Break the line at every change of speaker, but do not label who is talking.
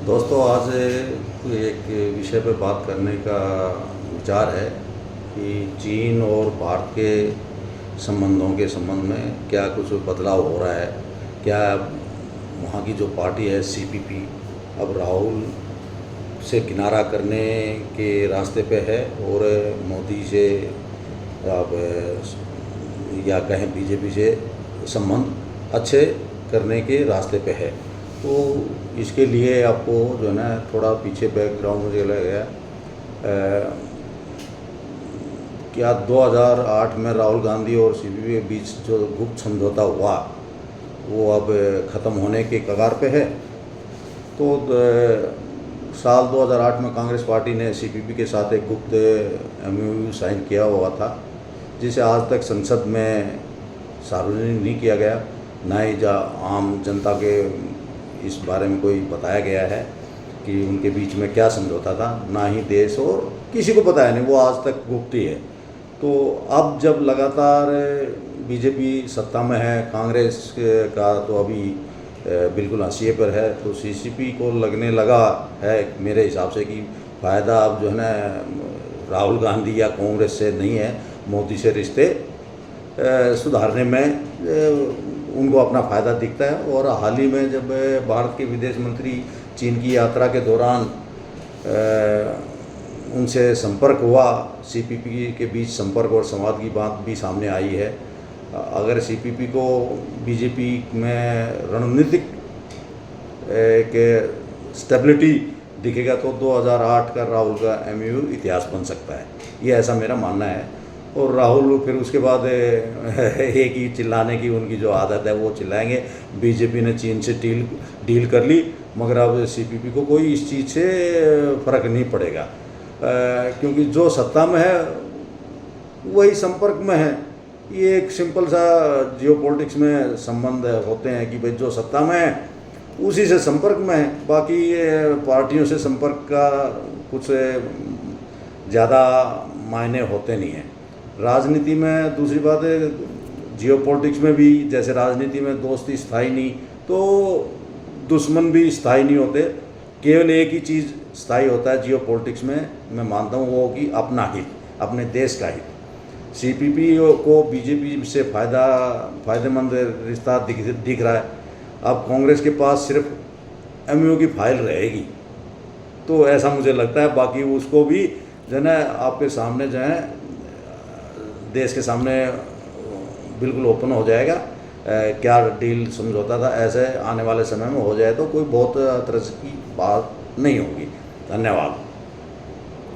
दोस्तों, आज एक विषय पर बात करने का विचार है कि चीन और भारत के संबंधों के संबंध में क्या कुछ बदलाव हो रहा है। क्या वहाँ की जो पार्टी है सीपीपी अब राहुल से किनारा करने के रास्ते पे है और मोदी से अब या कहें बीजेपी से संबंध अच्छे करने के रास्ते पे है। तो इसके लिए आपको जो है ना थोड़ा पीछे बैकग्राउंड मुझे लग गया। क्या 2008 में राहुल गांधी और सीपीपी के बीच जो गुप्त समझौता हुआ वो अब ख़त्म होने के कगार पे है। तो साल 2008 में कांग्रेस पार्टी ने सीपीपी के साथ एक गुप्त एमओयू साइन किया हुआ था, जिसे आज तक संसद में सार्वजनिक नहीं किया गया, ना ही आम जनता के इस बारे में कोई बताया गया है कि उनके बीच में क्या समझौता था, ना ही देश और किसी को बताया नहीं, वो आज तक गुप्त ही है। तो अब जब लगातार बीजेपी सत्ता में है, कांग्रेस का तो अभी बिल्कुल हाशिए पर है, तो सीपीपी को लगने लगा है मेरे हिसाब से कि फ़ायदा अब जो है ना राहुल गांधी या कांग्रेस से नहीं है, मोदी से रिश्ते सुधारने में उनको अपना फ़ायदा दिखता है। और हाल ही में जब भारत के विदेश मंत्री चीन की यात्रा के दौरान उनसे संपर्क हुआ, सीपीपी के बीच संपर्क और संवाद की बात भी सामने आई है। अगर सीपीपी को बीजेपी में रणनीतिक एक स्टेबिलिटी दिखेगा तो 2008 का राहुल का एमओयू इतिहास बन सकता है, ये ऐसा मेरा मानना है। और राहुल फिर उसके बाद एक ही चिल्लाने की उनकी जो आदत है वो चिल्लाएंगे। बीजेपी ने चीन से डील कर ली, मगर अब सीपीपी को कोई इस चीज़ से फ़र्क नहीं पड़ेगा, क्योंकि जो सत्ता में है वही संपर्क में है। ये एक सिंपल सा जियोपॉलिटिक्स में संबंध होते हैं कि भाई जो सत्ता में है उसी से संपर्क में है, बाकी पार्टियों से संपर्क का कुछ ज़्यादा मायने होते नहीं हैं। राजनीति में दूसरी बात है, जियोपॉलिटिक्स में भी जैसे राजनीति में दोस्ती स्थायी नहीं, तो दुश्मन भी स्थायी नहीं होते। केवल एक ही चीज़ स्थायी होता है जियोपॉलिटिक्स में, मैं मानता हूँ, वो कि अपना हित, अपने देश का हित। सीपीपी को बीजेपी से फ़ायदेमंद रिश्ता दिख रहा है। अब कांग्रेस के पास सिर्फ एमओयू की फाइल रहेगी, तो ऐसा मुझे लगता है। बाकी उसको भी जो है ना आपके सामने जो है देश के सामने बिल्कुल ओपन हो जाएगा। क्या डील समझौता था, ऐसे आने वाले समय में हो जाए तो कोई बहुत तरह की बात नहीं होगी। धन्यवाद।